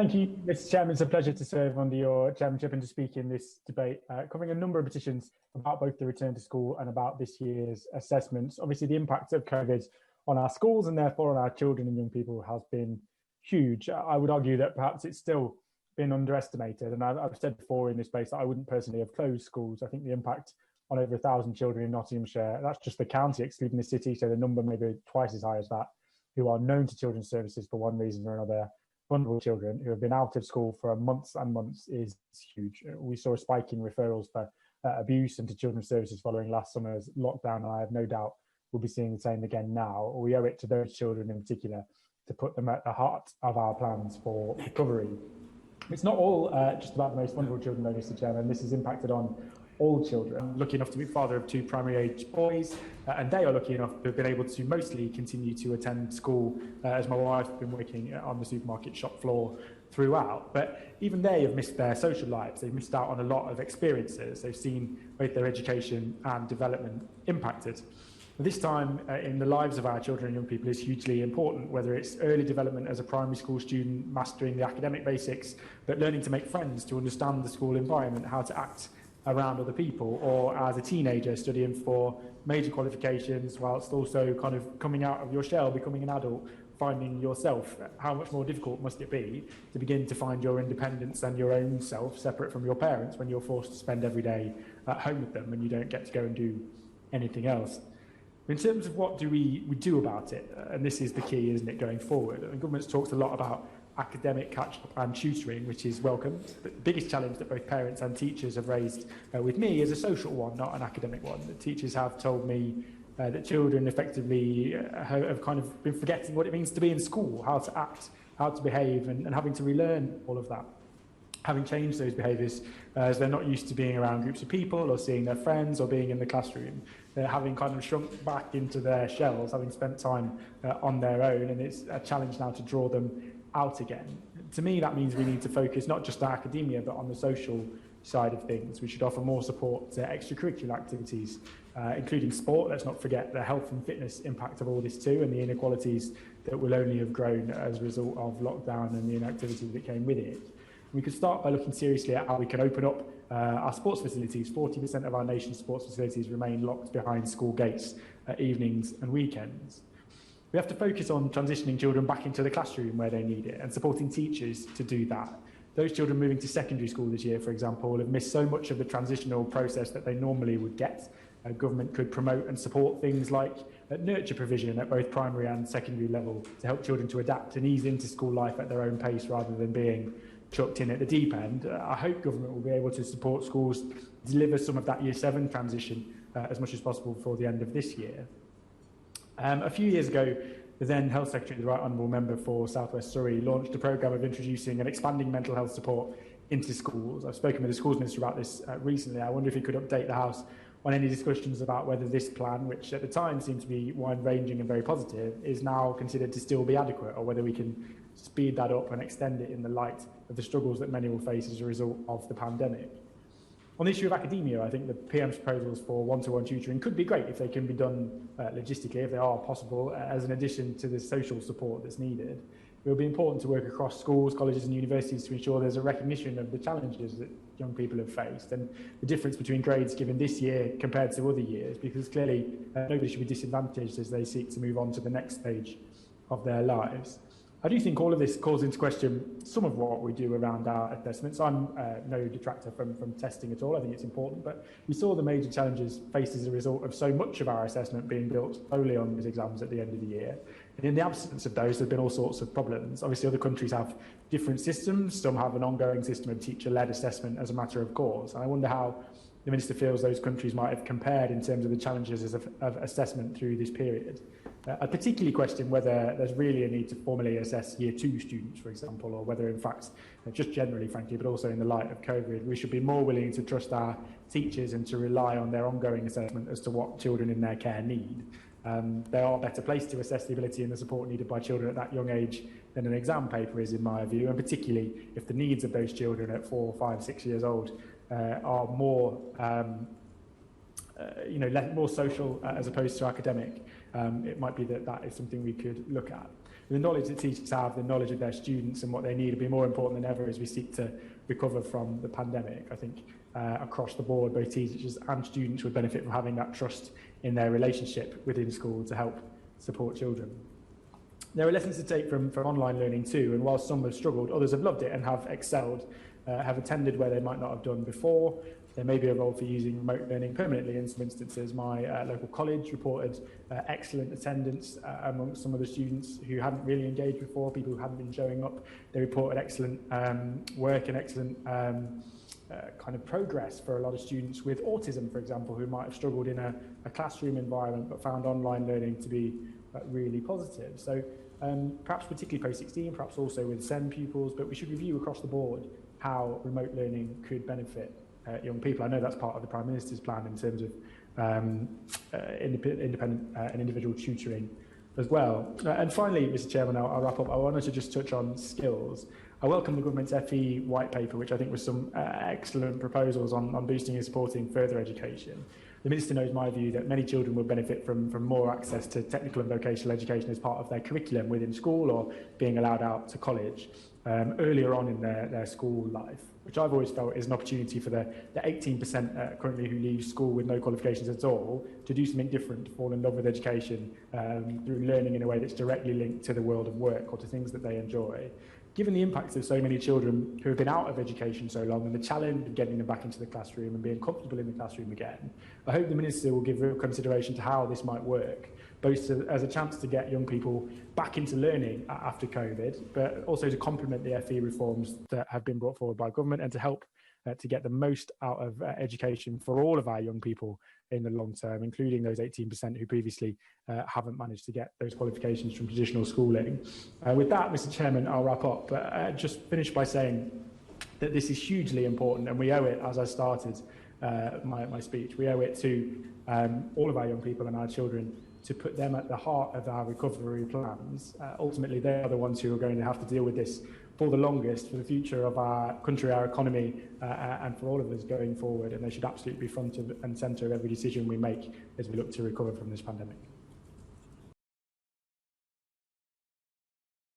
Thank you, Mr. Chairman. It's a pleasure to serve under your chairmanship and to speak in this debate, covering a number of petitions about both the return to school and about this year's assessments. Obviously, the impact of COVID on our schools and therefore on our children and young people has been huge. I would argue that perhaps it's still been underestimated. And I've said before in this space that I wouldn't personally have closed schools. I think the impact on over 1,000 children in Nottinghamshire, that's just the county, excluding the city, so the number may be twice as high as that, who are known to children's services for one reason or another. Vulnerable children who have been out of school for months and months is huge. We saw a spike in referrals for abuse into children's services following last summer's lockdown, and I have no doubt we'll be seeing the same again now. We owe it to those children in particular to put them at the heart of our plans for recovery. It's not all just about the most vulnerable children, though, Mr. Chairman. This has impacted on all children. I'm lucky enough to be father of 2 primary age boys, and they are lucky enough to have been able to mostly continue to attend school, as my wife's been working on the supermarket shop floor throughout. But even they have missed their social lives. They've missed out on a lot of experiences. They've seen both their education and development impacted. This time in the lives of our children and young people is hugely important, whether it's early development as a primary school student, mastering the academic basics, but learning to make friends, to understand the school environment, how to act around other people, or as a teenager studying for major qualifications whilst also kind of coming out of your shell, becoming an adult, finding yourself. How much more difficult must it be to begin to find your independence and your own self separate from your parents when you're forced to spend every day at home with them and you don't get to go and do anything else? In terms of what do we do about it, and this is the key, isn't it, going forward? The government's talked a lot about academic catch-up and tutoring, which is welcome. But the biggest challenge that both parents and teachers have raised with me is a social one, not an academic one. The teachers have told me that children effectively have kind of been forgetting what it means to be in school, how to act, how to behave, and having to relearn all of that. Having changed those behaviours as they're not used to being around groups of people or seeing their friends or being in the classroom. They're having kind of shrunk back into their shells, having spent time on their own, and it's a challenge now to draw them out again. To me, that means we need to focus not just on academia, but on the social side of things. We should offer more support to extracurricular activities, including sport. Let's not forget the health and fitness impact of all this too, and the inequalities that will only have grown as a result of lockdown and the inactivity that came with it. We could start by looking seriously at how we can open up our sports facilities. 40% of our nation's sports facilities remain locked behind school gates at evenings and weekends. We have to focus on transitioning children back into the classroom where they need it and supporting teachers to do that. Those children moving to secondary school this year, for example, have missed so much of the transitional process that they normally would get. Government could promote and support things like nurture provision at both primary and secondary level to help children to adapt and ease into school life at their own pace rather than being chucked in at the deep end. I hope government will be able to support schools deliver some of that Year 7 transition as much as possible before the end of this year. A few years ago, the then Health Secretary, the Right Honourable Member for South West Surrey, launched a programme of introducing and expanding mental health support into schools. I've spoken with the Schools Minister about this recently. I wonder if he could update the House on any discussions about whether this plan, which at the time seemed to be wide-ranging and very positive, is now considered to still be adequate, or whether we can speed that up and extend it in the light of the struggles that many will face as a result of the pandemic. On the issue of academia, I think the PM's proposals for one-to-one tutoring could be great if they can be done logistically, if they are possible, as an addition to the social support that's needed. It will be important to work across schools, colleges and universities to ensure there's a recognition of the challenges that young people have faced and the difference between grades given this year compared to other years, because clearly nobody should be disadvantaged as they seek to move on to the next stage of their lives. I do think all of this calls into question some of what we do around our assessments. I'm no detractor from testing at all. I think it's important, but we saw the major challenges faced as a result of so much of our assessment being built solely on these exams at the end of the year. And in the absence of those, there have been all sorts of problems. Obviously, other countries have different systems. Some have an ongoing system of teacher-led assessment as a matter of course. And I wonder how the Minister feels those countries might have compared in terms of the challenges of assessment through this period. I particularly question whether there's really a need to formally assess Year 2 students, for example, or whether in fact, just generally, frankly, but also in the light of COVID, we should be more willing to trust our teachers and to rely on their ongoing assessment as to what children in their care need. They are better placed to assess the ability and the support needed by children at that young age than an exam paper is, in my view, and particularly if the needs of those children at 4, 5, 6 years old are more more social as opposed to academic. it might be that that is something we could look at. The knowledge that teachers have, the knowledge of their students and what they need will be more important than ever as we seek to recover from the pandemic. I think across the board, both teachers and students would benefit from having that trust in their relationship within school to help support children. There are lessons to take from online learning too, and while some have struggled, others have loved it and have excelled, have attended where they might not have done before. There may be a role for using remote learning permanently in some instances. My local college reported excellent attendance amongst some of the students who hadn't really engaged before, people who hadn't been showing up. They reported excellent work and excellent kind of progress for a lot of students with autism, for example, who might have struggled in a classroom environment but found online learning to be really positive. So perhaps particularly post-16, perhaps also with SEND pupils, but we should review across the board how remote learning could benefit young people. I know that's part of the Prime Minister's plan in terms of independent and individual tutoring as well. And finally, Mr. Chairman, I'll wrap up. I wanted to just touch on skills. I welcome the government's FE white paper, which I think was some excellent proposals on boosting and supporting further education. The Minister knows my view that many children will benefit from more access to technical and vocational education as part of their curriculum within school or being allowed out to college earlier on in their school life, which I've always felt is an opportunity for the 18% currently who leave school with no qualifications at all to do something different, to fall in love with education through learning in a way that's directly linked to the world of work or to things that they enjoy. Given the impacts of so many children who have been out of education so long and the challenge of getting them back into the classroom and being comfortable in the classroom again, I hope the Minister will give real consideration to how this might work, both as a chance to get young people back into learning after COVID, but also to complement the FE reforms that have been brought forward by government and to help to get the most out of education for all of our young people in the long term, including those 18% who previously haven't managed to get those qualifications from traditional schooling. With that, Mr. Chairman, I'll wrap up, but just finish by saying that this is hugely important, and we owe it, as I started my speech, we owe it to all of our young people and our children to put them at the heart of our recovery plans. Ultimately, they are the ones who are going to have to deal with this for the longest, for the future of our country, our economy, and for all of us going forward. And they should absolutely be front and centre of every decision we make as we look to recover from this pandemic.